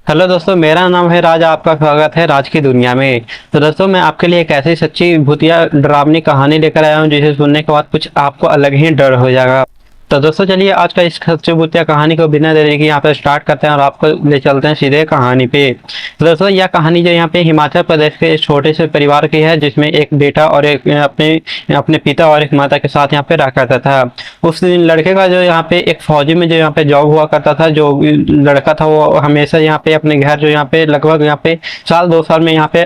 Hello दोस्तों, मेरा नाम है राज। आपका स्वागत है राज की दुनिया में। तो दोस्तों, मैं आपके लिए एक ऐसी सच्ची भूतिया डरावनी कहानी लेकर आया हूँ जिसे सुनने के बाद कुछ आपको अलग ही डर हो जाएगा। तो दोस्तों, चलिए आज का इस सच्ची भूतिया कहानी को बिना देरी के यहाँ पे स्टार्ट करते हैं और आपको ले चलते हैं सीधे कहानी पे। तो दोस्तों, यह कहानी जो यहाँ पे हिमाचल प्रदेश के एक छोटे से परिवार की है, जिसमें एक बेटा और एक अपने अपने पिता और एक माता के साथ यहाँ पे रहा करता था। उस लड़के का जो यहाँ पे एक फौजी में जो यहाँ पे जॉब हुआ करता था, जो लड़का था वो हमेशा यहाँ पे अपने घर जो यहाँ पे लगभग यहाँ पे साल 2 साल में यहाँ पे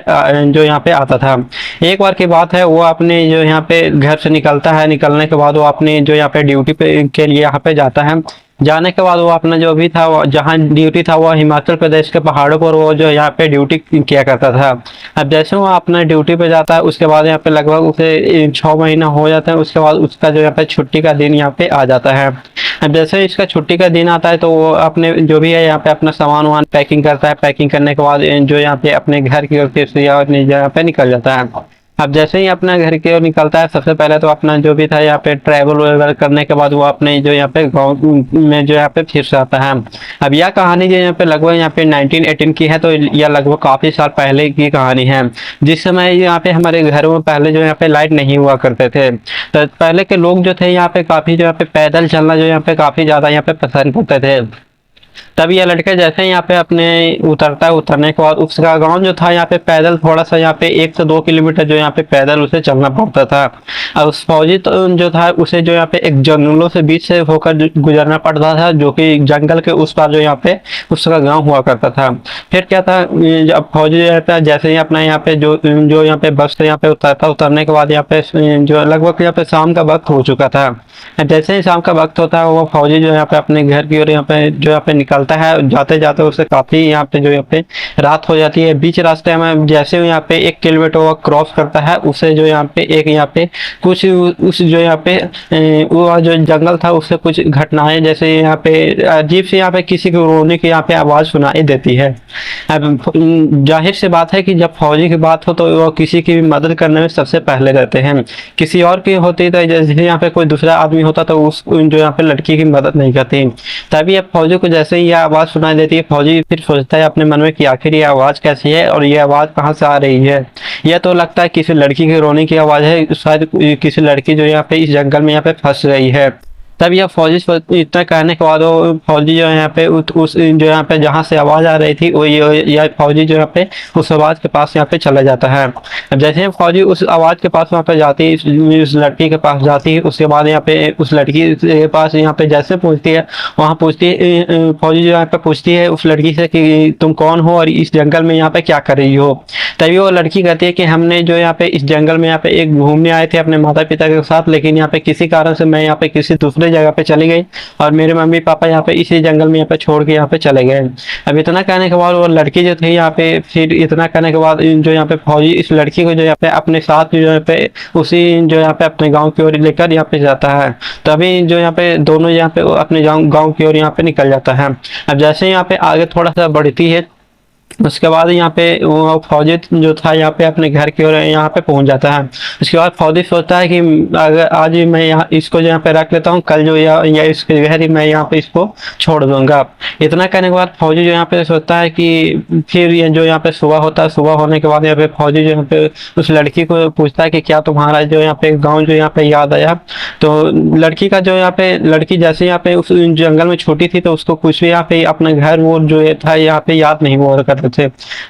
जो यहाँ पे आता था। एक बार की बात है, वो अपने जो यहाँ पे घर से निकलता है। निकलने के बाद वो अपनी जो यहाँ पे ड्यूटी पे के लिए यहाँ पे जाता है। जाने के बाद वो अपना जो भी था, जहाँ ड्यूटी था वो हिमाचल प्रदेश के पहाड़ों पर वो जो यहाँ पे ड्यूटी किया करता था। अब जैसे वो अपना ड्यूटी पे जाता है, उसके बाद यहाँ पे लगभग उसे 6 महीना हो जाता है। उसके बाद उसका जो यहाँ पे छुट्टी का दिन यहाँ पे आ जाता है। अब जैसे इसका छुट्टी का दिन आता है तो वो अपने जो भी है यहाँ पे अपना सामान वामान पैकिंग करता है। पैकिंग करने के बाद जो यहाँ पे अपने घर की ओर से या अपनी जगह पे निकल जाता है। अब जैसे ही अपना घर की ओर निकलता है, सबसे पहले तो अपना जो भी था यहाँ पे ट्रैवल वगैरह करने के बाद वो अपने जो यहाँ पे गाँव में जो यहाँ पे फिर से आता है। अब यह कहानी जो यहाँ पे लगभग यहाँ पे 1918 की है, तो यह लगभग काफी साल पहले की कहानी है। जिस समय यहाँ पे हमारे घरों में पहले जो यहाँ पे लाइट नहीं हुआ करते थे, तो पहले के लोग जो थे यहाँ पे काफी जो यहाँ पे पैदल चलना जो यहाँ पे काफी ज्यादा यहाँ पे पसंद करते थे। तब ये लड़का जैसे ही यहाँ पे अपने उतरता है, उतरने के बाद उसका गांव जो था यहाँ पे पैदल थोड़ा सा यहाँ पे 1 से 2 किलोमीटर जो यहाँ पे पैदल उसे चलना पड़ता था। और उस फौजी तो जो था उसे जो यहाँ पे एक जंगलों से बीच से होकर गुजरना पड़ता था, जो कि जंगल के उस पार जो यहाँ पे उसका गाँव हुआ करता था। फिर क्या था, जब फौजी जो रहता है जैसे ही अपना यहाँ पे जो जो यहाँ पे बस से यहाँ पे उतरता, उतरने के बाद यहाँ पे जो लगभग यहाँ पे शाम का वक्त हो चुका था। जैसे ही शाम का वक्त होता है, वो फौजी जो यहाँ पे अपने घर की ओर यहाँ पे जो यहाँ पे निकलता है। जाते जाते उसे काफी यहाँ पे जो यहाँ पे रात हो जाती है। बीच रास्ते में जैसे ही यहाँ पे 1 किलोमीटर वो क्रॉस करता है, उसे जो यहाँ पे एक यहाँ पे कुछ उस जो यहाँ पे वो जो जंगल था उससे कुछ घटनाएं, जैसे यहाँ पे अजीब से यहाँ पे किसी को रोने की यहाँ पे आवाज सुनाई देती है। अब जाहिर सी बात है कि जब फौजी की बात हो तो वो किसी की भी मदद करने में सबसे पहले रहते हैं। किसी और की होती तो जैसे यहाँ पे कोई दूसरा आदमी होता तो उस जो यहाँ पे लड़की की मदद नहीं करती। तभी अब फौजी को जैसे ही यह आवाज सुनाई देती है, फौजी फिर सोचता है अपने मन में कि आखिर ये आवाज कैसी है और ये आवाज कहाँ से आ रही है। यह तो लगता है किसी लड़की के रोने की आवाज है, शायद किसी लड़की जो यहाँ पे इस जंगल में यहाँ पे फंस गई है। तब यह फौजी इतना कहने के बाद वो फौजी जो है यहाँ पे उस जो यहाँ पे जहाँ से आवाज आ रही थी वो यह फौजी जो यहाँ पे उस आवाज के पास यहाँ पे चला जाता है। अब जैसे ही फौजी उस आवाज के पास वहाँ पे जाती है, उस लड़की के पास जाती है, उसके बाद यहाँ पे उस लड़की के पास यहाँ पे जैसे पूछती है, वहाँ पूछती है फौजी जो यहाँ पे पूछती है उस लड़की से कि तुम कौन हो और इस जंगल में यहाँ पे क्या कर रही हो। तभी वो लड़की कहती है कि हमने जो यहाँ पे इस जंगल में यहाँ पे एक घूमने आए थे अपने माता पिता के साथ, लेकिन यहाँ पे किसी कारण से मैं यहाँ पे किसी दूसरे जगह पे चली गई और मेरे मम्मी पापा यहाँ पे इसी जंगल में यहाँ पे छोड़ के यहाँ पे चले गए। अब इतना कहने के बाद वो लड़की जो थी यहाँ पे, फिर इतना कहने के बाद जो यहाँ पे फौजी इस लड़की को जो यहाँ पे अपने साथ जो यहाँ पे उसी जो यहाँ पे अपने गाँव की ओर लेकर यहाँ पे जाता है। तभी जो यहाँ पे दोनों यहाँ पे अपने गाँव की ओर यहाँ पे निकल जाता है। अब जैसे यहाँ पे आगे थोड़ा सा बढ़ती है, उसके बाद यहाँ पे वो फौजी जो था यहाँ पे अपने घर की ओर यहाँ पे पहुंच जाता है। उसके बाद फौजी सोचता है कि अगर आज ही मैं यहाँ इसको जो यहाँ पे रख लेता हूँ, कल जो या इसके घर ही मैं यहाँ पे इसको छोड़ दूंगा। इतना कहने के बाद फौजी जो यहाँ पे सोचता है कि फिर ये जो यहाँ पे सुबह होता है, सुबह होने के बाद यहाँ पे फौजी जो यहाँ पे उस लड़की को पूछता है कि क्या तुम्हारा जो यहाँ पे गाँव जो यहाँ पे याद आया। तो लड़की का जो यहाँ पे लड़की जैसे यहाँ पे उस जंगल में छोटी थी तो उसको कुछ भी यहाँ पे अपना घर वो जो था यहाँ पे याद नहीं हुआ करता थे।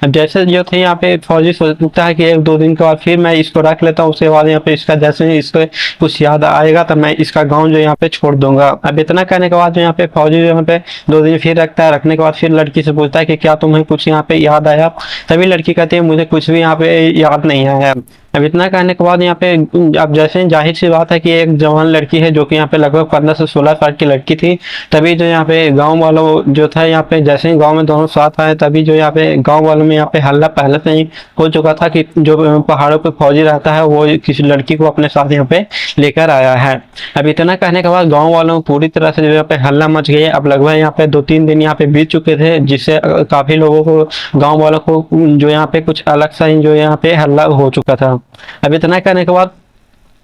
अब जैसे जो थे यहाँ पे फौजी सोचता है कि 1-2 दिन के बाद फिर मैं इसको रख लेता हूँ, उसके बाद यहाँ पे इसका जैसे ही इसको कुछ याद आएगा तो मैं इसका गाँव जो यहाँ पे छोड़ दूंगा। अब इतना कहने के बाद जो यहाँ पे फौजी जो यहाँ पे 2 दिन फिर रखता है। रखने के बाद फिर लड़की से पूछता है कि क्या तुम्हें कुछ यहाँ पे याद आया। तभी लड़की कहती है मुझे कुछ भी यहाँ पे याद नहीं आया। अब इतना कहने के बाद यहाँ पे अब जैसे जाहिर सी बात है कि एक जवान लड़की है जो कि यहाँ पे लगभग 15 से 16 साल की लड़की थी। तभी जो यहाँ पे गांव वालों जो था यहाँ पे जैसे ही गांव में दोनों साथ आए, तभी जो यहाँ पे गांव वालों में यहाँ पे हल्ला पहले से ही हो चुका था कि जो पहाड़ों पे फौजी रहता है वो किसी लड़की को अपने साथ यहाँ पे लेकर आया है। अब इतना कहने के बाद गाँव वालों पूरी तरह से जो यहाँ पे हल्ला मच गई। अब लगभग यहाँ पे 2-3 दिन यहाँ पे बीत चुके थे, जिससे काफी लोगों को गाँव वालों को जो यहाँ पे कुछ अलग सा ही जो यहाँ पे हल्ला हो चुका था। अब इतना कहने के बाद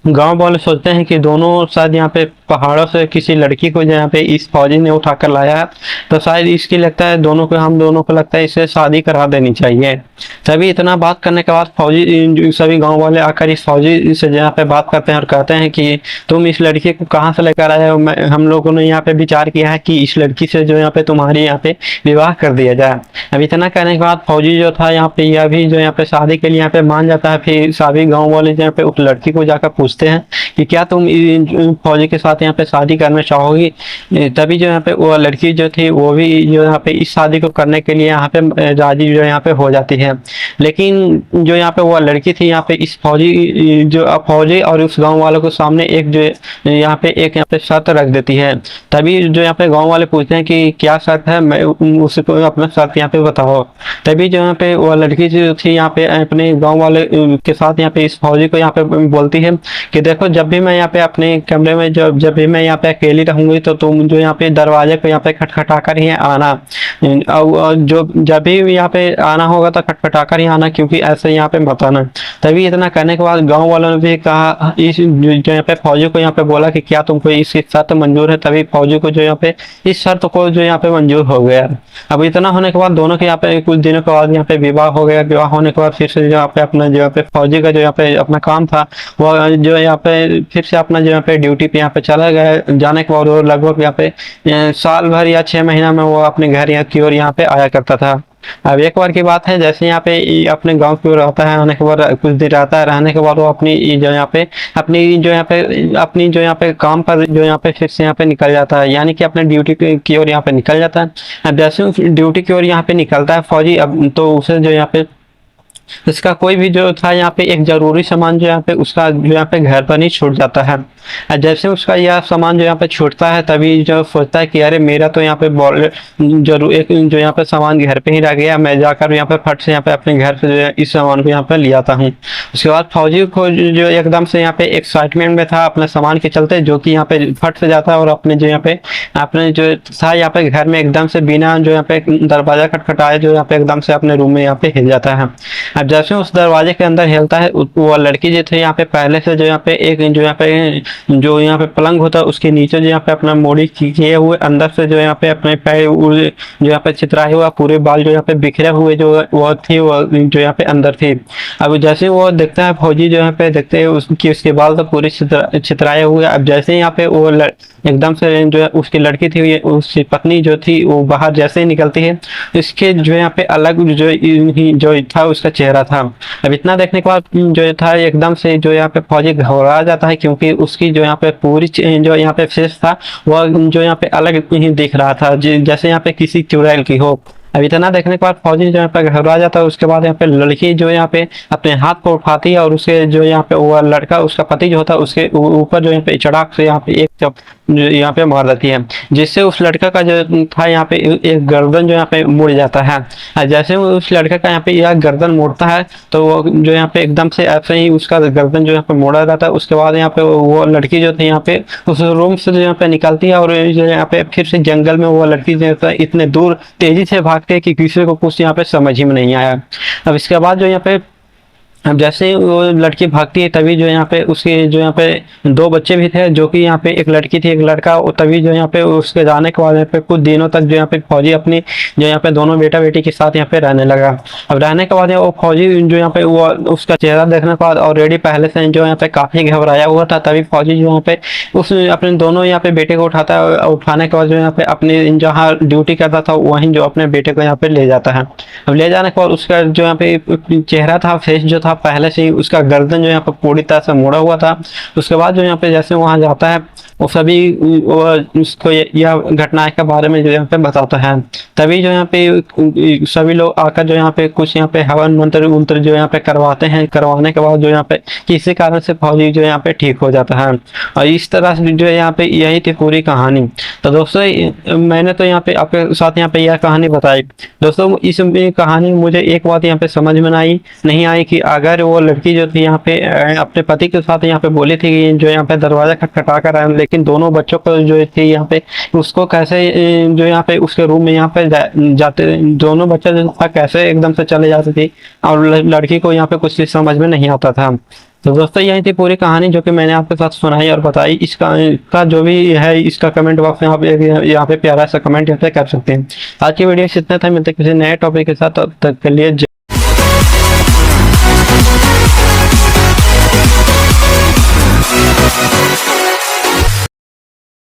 गांव वाले सोचते हैं कि दोनों शायद यहाँ पे पहाड़ों से किसी लड़की को यहाँ पे इस फौजी ने उठा कर लाया है, तो शायद इसकी लगता है दोनों को, हम दोनों को लगता है इसे शादी करा देनी चाहिए। तभी इतना बात करने के बाद फौजी, सभी गांव वाले आकर इस फौजी से यहाँ पे बात करते हैं और कहते हैं कि तुम इस लड़की को कहाँ से लेकर आए हो। हम लोगों ने यहाँ पे विचार किया है कि इस लड़की से जो यहाँ पे तुम्हारी यहाँ पे विवाह कर दिया जाए। अब इतना कहने के बाद फौजी जो था यहाँ पे, यह भी जो यहाँ पे शादी के लिए यहाँ पे मान जाता है। फिर सभी गांव वाले जो यहाँ पे उस लड़की को जाकर पूछते हैं कि क्या तुम फौजी के साथ यहाँ पे शादी करना चाहोगी। तभी जो यहाँ पे वो लड़की जो थी वो भी जो यहाँ पे इस शादी को करने के लिए यहाँ पे राजी जो यहाँ पे हो जाती है। लेकिन जो यहाँ पे वो लड़की थी यहाँ पे इस फौजी और उस गांव वालों को सामने एक जो यहाँ पे शर्त रख देती है। तभी जो यहाँ पे गांव वाले पूछते हैं कि क्या शर्त है, मैं उसको अपना शर्त यहाँ पे बताओ। तभी जो यहाँ पे वो लड़की जो थी यहाँ पे अपने गांव वाले के साथ यहाँ पे इस फौजी को यहाँ पे बोलती है कि देखो, जब भी मैं यहाँ पे अपने कमरे में जब भी मैं यहाँ पे अकेली रहूंगी तो तुम जो यहाँ पे दरवाजे को यहाँ पे खटखटा कर ही आना, और जो जब भी यहाँ पे आना होगा तो खटखटा कर ही आना, क्योंकि ऐसे यहाँ पे मत आना। तभी इतना करने के बाद गांव वालों ने भी कहा, इस जो यहाँ पे फौजी को यहाँ पे बोला कि क्या तुमको इस शर्त मंजूर है। तभी फौजी को जो यहाँ पे इस शर्त को जो यहाँ पे मंजूर हो गया। अब इतना होने के बाद दोनों के यहाँ पे कुछ दिनों के बाद यहाँ पे विवाह हो गया। विवाह होने के बाद फिर से यहाँ पे अपना जो यहाँ पे फौजी का जो यहाँ पे अपना काम था, वो जो यहाँ पे फिर से अपना जो यहाँ पे ड्यूटी पे यहाँ पे चला गया। जाने के बाद वो लगभग यहाँ पे साल भर या 6 महीना में वो अपने घर यहाँ की ओर यहाँ पे आया करता था। अब एक बार की बात है, जैसे यहाँ पे अपने गांव की ओर आता है, आने के बाद कुछ दिन रहता है, रहने के बाद वो अपनी जो यहाँ पे अपनी जो यहाँ पे काम पर जो यहाँ पे फिर से यहाँ पे निकल जाता है, यानी कि अपने ड्यूटी की ओर यहाँ पे निकल जाता है। अब जैसे ड्यूटी की ओर यहाँ पे निकलता है फौजी, अब तो उसे जो यहाँ पे इसका कोई भी जो था यहाँ पे एक जरूरी सामान जो यहाँ पे उसका जो यहाँ पे घर पर नहीं छूट जाता है। जैसे उसका यह सामान जो यहाँ पे छूटता है, तभी जो सोचता है कि अरे मेरा तो यहाँ पे जरूर एक जो यहाँ पे सामान घर पे ही रह गया, मैं जाकर यहाँ पे फट से यहाँ पे अपने घर से जो है इस सामान को यहाँ पे ले आता हूँ। उसके बाद फौजी को जो एकदम से यहाँ पे एक्साइटमेंट में था अपने सामान के चलते, जो कि यहाँ पे फट से जाता है और अपने जो यहाँ पे अपने जो था यहाँ पे घर में एकदम से बिना जो यहाँ पे दरवाजा खटखटाए जो यहाँ पे एकदम से अपने रूम में यहाँ पे हिल जाता है। अब जैसे उस दरवाजे के अंदर हिलता है, वो लड़की जो थी यहाँ पे पहले से जो यहाँ पे एक जो यहाँ पे पलंग होता है उसके नीचे जो यहाँ पे अपना मोड़ी किए हुए अंदर से जो यहाँ पे अपने पैर जो यहाँ पे चितराए हुआ पूरे बाल जो यहाँ पे बिखरे हुए जो वो थी, वो जो यहाँ पे अंदर थी। अब जैसे वो देखता है फौजी जो यहाँ पे देखते हैं उसके बाल तो पूरे चितराए हुए। अब जैसे यहाँ पे वो एकदम से जो है उसकी लड़की थी, उसकी पत्नी जो थी, वो बाहर जैसे ही निकलती है, इसके जो यहाँ पे अलग जो था उसका चेहरा था। अब इतना देखने के बाद जो था एकदम से जो यहाँ पे फौजी घबरा जाता है, क्योंकि उसकी जो यहाँ पे पूरी जो यहाँ पे फेस था वो जो यहाँ पे अलग ही दिख रहा था, जैसे यहाँ पे किसी चुड़ैल की हो। अब इतना देखने के बाद फौजी जो यहाँ पे घबरा जाता है। उसके बाद यहाँ पे लड़की जो यहाँ पे अपने हाथ को उठाती है और उसके जो यहाँ पे वो लड़का उसका पति जो होता है उसके ऊपर जो यहाँ पे चढ़ाक से यहाँ पे एक चप यहाँ पे मार देती है, जिससे उस लड़का का जो था यहाँ पे एक गर्दन जो यहाँ पे मुड़ जाता है। जैसे उस लड़का का यहाँ पे यह गर्दन मुड़ता है तो वो जो यहाँ पे एकदम से ऐसे ही उसका गर्दन जो यहाँ पे मोड़ा जाता है। उसके बाद यहाँ पे वो लड़की जो थी यहाँ पे उस रूम से जो यहाँ पे निकलती है और जो यहाँ पे फिर से जंगल में वो लड़की जो है इतने दूर तेजी से भागते कि किसी को कुछ यहाँ पे समझ ही में नहीं आया। अब इसके बाद जो यहाँ पे अब जैसे ही वो लड़की भागती है, तभी जो यहाँ पे उसके जो यहाँ पे 2 बच्चे भी थे, जो कि यहाँ पे एक लड़की थी एक लड़का। तभी जो यहाँ पे उसके जाने के बाद यहाँ पे कुछ दिनों तक जो यहाँ पे फौजी अपनी जो यहाँ पे दोनों बेटा बेटी के साथ यहाँ पे रहने लगा। अब रहने के बाद वो फौजी जो यहाँ पे वो उसका चेहरा देखने के बाद ऑलरेडी पहले से जो यहाँ पे काफी घबराया हुआ था। तभी फौजी जो यहाँ पे उस अपने दोनों यहाँ पे बेटे को उठाता है, उठाने के बाद जो यहाँ पे अपने जहाँ ड्यूटी करता था वहीं जो अपने बेटे को यहाँ पे ले जाता है। अब ले जाने के बाद उसका जो यहाँ पे चेहरा था, फेस जो था, पहले से ही उसका गर्दन जो यहाँ पे पूरी तरह से मुड़ा हुआ था। उसके बाद जो यहाँ पे जैसे वहां जाता है वो सभी उसको यह घटना के बारे में जो यहाँ पे बताता है। तभी जो यहाँ पे सभी लोग आकर जो यहाँ पे कुछ यहाँ पे हवन मंत्र जो यहाँ पे करवाते हैं। करवाने के बाद जो यहाँ पे किसी कारण से फौजी जो यहाँ पे ठीक हो जाता है। और इस तरह से जो यहाँ पे यही थी पूरी कहानी। तो दोस्तों मैंने तो यहाँ पे आपके साथ यहाँ पे यह कहानी बताई। दोस्तों इस कहानी में मुझे एक बात यहाँ पे समझ में नहीं आई कि अगर वो लड़की जो थी यहाँ पे अपने पति के साथ यहाँ पे बोली थी कि जो यहाँ पे दरवाजा खटखटा कर आए, लेकिन दोनों बच्चों को जो थी यहाँ पे उसको कैसे जो यहाँ पे उसके रूम में यहाँ पे जाते, दोनों बच्चे जो था कैसे एकदम से चले जाते थे और लड़की को यहाँ पे कुछ समझ में नहीं आता था। तो दोस्तों यही थी पूरी कहानी जो कि मैंने आपके साथ सुनाई और बताई। इसका जो भी है इसका कमेंट बॉक्स में आप यहाँ पे प्यारा सा कमेंट यहाँ पे कर सकते हैं। आज की वीडियो से इतना था, मिलते हैं किसी नए टॉपिक के साथ, तब तक के लिए